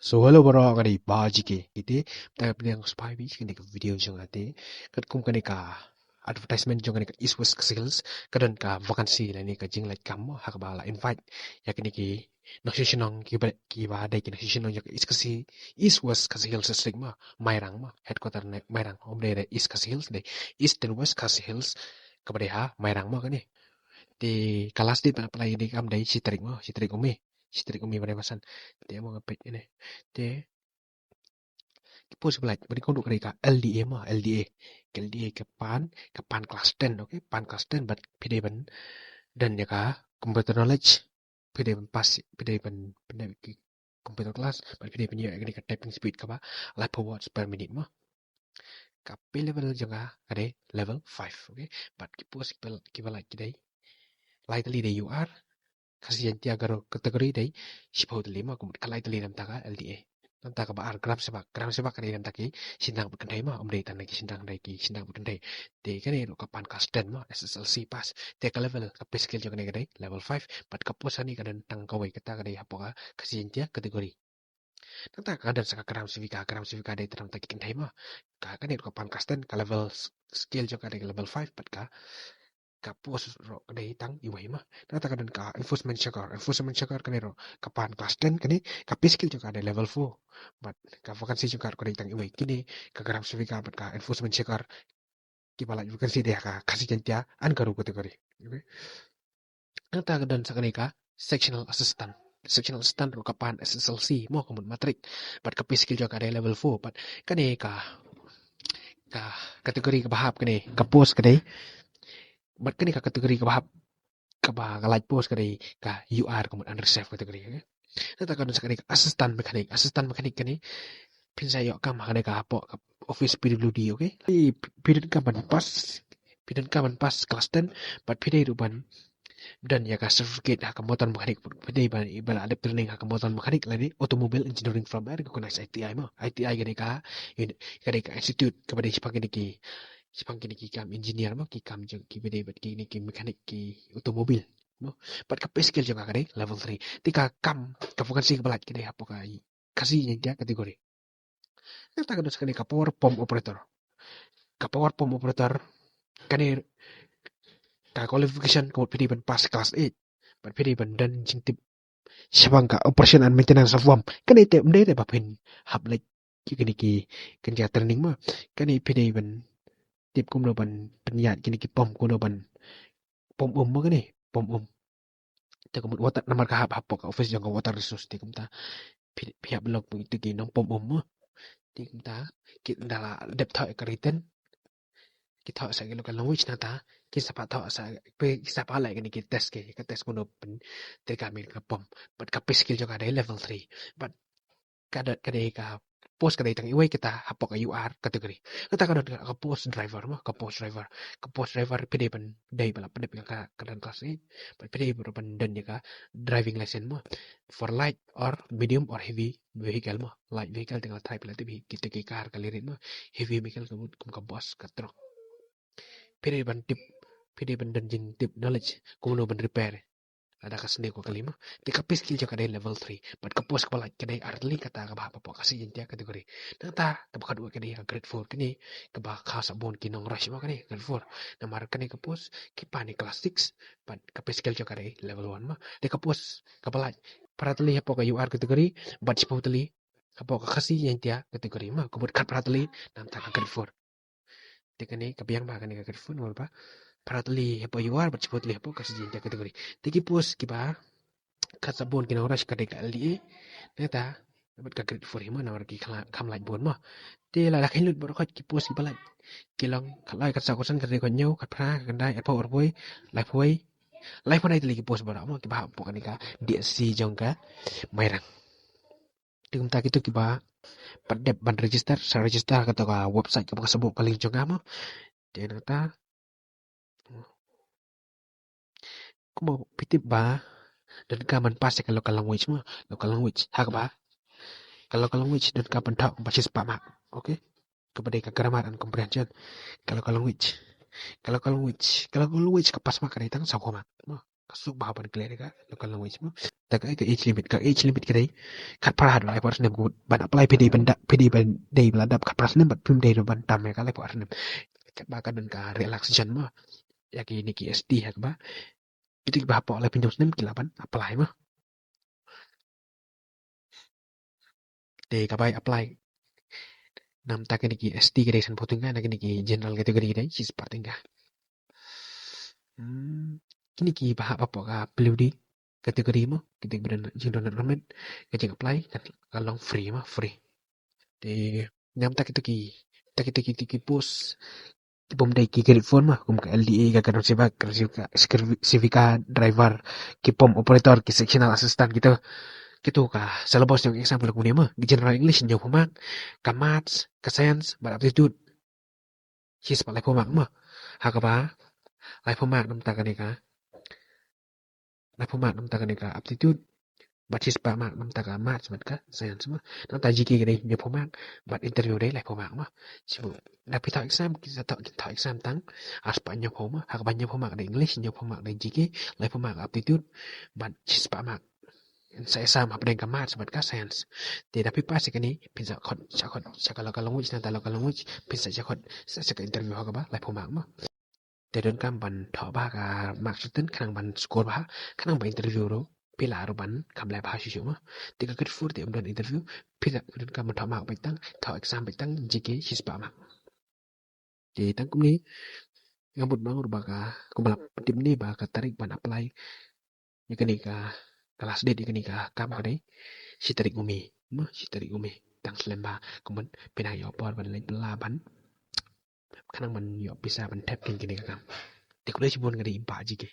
So hello bro kani baji ke ite ta yang spy bi kani ka video jong ate kat kum kani ka advertisement jong kani ka East West skills kadan ka vacancy la ni ka jing like kam ha ka ba la invite ya kani ki no shishinong ki ba dai ki no shishinong ya East West kasi hills stigma mairang ma headquarter ne mairang om de East kasi hills de East and West kasi hills ka ba ha mairang ma kani di kelas di apply di kam dai si trik umi pada pasan dia mau ngepet ini dia pos belaj beri konduk mereka LDA mah LDA ke pan kelas 10 oke pan kelas 10 but pide ban dan ya ka computer knowledge pide ban pas pide ban computer class but pide ban ya ini ka typing speed ka ba like per words per minute mah kapi level janga ade level 5 oke but kipos kibala kidai lightly they you are kasi yan tiya garo kategori day sipaw dali ma kung kalay dali nam taka LDA nam taka ba ar gram sebak kani nam taki sindang berkendai ma om day tan lagi sindang berkendai de kani ro kapan kas 10 ma SSLC pas te ka level ka skill jo kani kadai level 5 pat ka posani kadan tang kawai kata kadai hapoka kasi yan tiya kategori nam taka kadan saka gram sivika day tanam taki kendai ma ka kani ro kapan kas 10 ka level skill jo kadai level 5 pat ka pos ro kadai tang iwai mah nata kadan ka enforcement checker kani ro kapan kelas 10 kani ka skill juga ada level 4 but ka vacancy juga kadai tang iwai kini ka garam sivika but ka enforcement checker ki pala vacancy dia ka kasih jentia an garu kategori okay nata kadan sakani ka sectional assistant ro kapan SSLC mo komut matrik but ka skill juga ada level 4 but kani ka kategori ka bahap kani ka pos kadai but kani ka kategori ka bahap ka light post kadai ka UR kemudian underserved kategori okay? Nata kadang sakani asisten mekanik kani pinsa yo kam kadai ka apo office PWD okay pidin kaman pas kelas 10 but pidai ruban dan ya ka certificate ha motor mekanik pidai ban ibala ada training ha motor mekanik lagi automobile engineering from there ko na ITI mo ITI kadai ka institute kepada sipang kini ki kam engineer mo ki kam jeng ki bede bet ki ni ki mekanik ki automobil mo pat ka skill jeng ka level 3 tika kam ka vacancy ka balat kini hapo ka kasi nya dia kategori ta ka dos kani ka power pump operator kani ka qualification ko pidi ban pas class 8 but pidi ban dan jing tip shabang ka operation and maintenance of WAM kani te mde te bapin hab like ki kini ki kerja training mo kani pidi ban tip kum no ban penyat kini ki pom kuno ban pom mo kani pom te kumut water namar ka hap ka office jang water resource ti kumta pihak blog itu ki nong pom mo ti kumta ki ndala dep tha ka written ki tha sa local language na ta ki sa pa tha sa pe ki sa pa lai kani ki test ka test kuno pen te ka mi ka pom but ka skill jang ada level 3 but kada ka post kada itang iway kita hapok ka UR kategori kata kada ka post driver pede ban day bala pede ka kadan kelas ni pede ban dan ya ka driving license mo for light or medium or heavy vehicle mo light vehicle tinggal type la tibi kita ki car kalirin mo heavy vehicle kum ka boss ka truck pede ban dan jing tip knowledge kuno ban repair ada kasne ko kalima te kapis skill jaka dai level 3 but kapos ko like kadai arli kata ka ba po kasi jintia kategori nata ka ba kadua kadai grade 4 kini ka ba ka sabon kinong rush mo kani grade 4 namar kani kapos ki pani class 6 but kapis skill jaka dai level 1 ma te kapos ka ba paratli po ka UR kategori but sipotli po ka kasi jintia kategori ma kubut kat paratli nam ta ka grade 4 te kani kabiang ba kani ka grade 4 mo ba paratli hepo UR but sipotli hepo kasi jintia kategori tiki pos kiba kasabon kina oras kadek LDA neta dapat ka grade 4 hima nawar ki kam light bon ma te la la kinlut bor khat ki pos ki balat kilang kalai kat sakosan kadek ko nyau kat pra kandai apa or boy life pun itu lagi pos bor ma ki ba pokan ka DSC jongka mairang tum tak itu ki ba padep ban register sa register kata ka website ka kasabon kaling jonga ma te neta ko mo pitip ba dan kaman pas ya local language mo local language hak ba kalau language dan kapan tak basis pamak oke kepada ka grammar and comprehension kalau language kapas makan itang sa komat Kasuk bah ban clear ka local language mo. Tak ke age limit ke dai. Kat parah do lai por snem ku ban apply PD ban dei beladap kat parah snem bat pim dei do ban tam ka lai por snem. Kat ba ka dan ka relaxation mo. Ya ki ni ki SD ha ba. Itu ba po lai pinjam snem kilaban apply mo. Dei ka bai apply. Nam tak ni ki SD ke dei san potung ka ni ki general category dai sis pating ka. Kini ki bah apa ka perlu di kategori mo kita beran jing donat ramen ka jing apply kan kalong free mo free. Di nyam tak itu ki post bom dai ki credit phone mah kum ka LDA ka kan Civica driver ki pom operator ki sectional assistant gitu ka syllabus yang example ko mah general English nyo pemang ka maths ka science ba aptitude his pa lai pemang mah ha ka ba lai pemang nam ta ka ni ka lai pemang nam ta ka ni ka aptitude bat his pa mak nam ta ka maths bat ka science mah nam ta GK ka dai nyo pemang bat interview dai lai pemang mah sibu na pi exam kita ta exam tang as pa nyo pemang ha ka ba nyo pemang dai English nyo pemang dai GK lai pemang aptitude bat his pa mak sa exam apa dengan maths bat ka science ti tapi pas kani pinsa khot sa ka language na ta local language pinsa sa khot sa ka interview ha ka ba lai pemang mah te don kam ban tho ba ka mak chutin khang ban score ba khang ba interview ro pila ro ban kam lai ba shu mah ti ka kit fur ti am don interview pila don kam tho mak bai tang tho exam bai tang GK his pa mak ti tang kum ni ngabut bang ur ba ka kumalap tim ni ba ka tarik ban apply ni kani ka kelas D di kani ka kam ka dai si tarik umi mah si tarik umi tang slemba kuman pinai yo por ban lai bela ban kanang ban yo bisa ban tap kin kini ka kam ti kulai cibun ngadi impa GK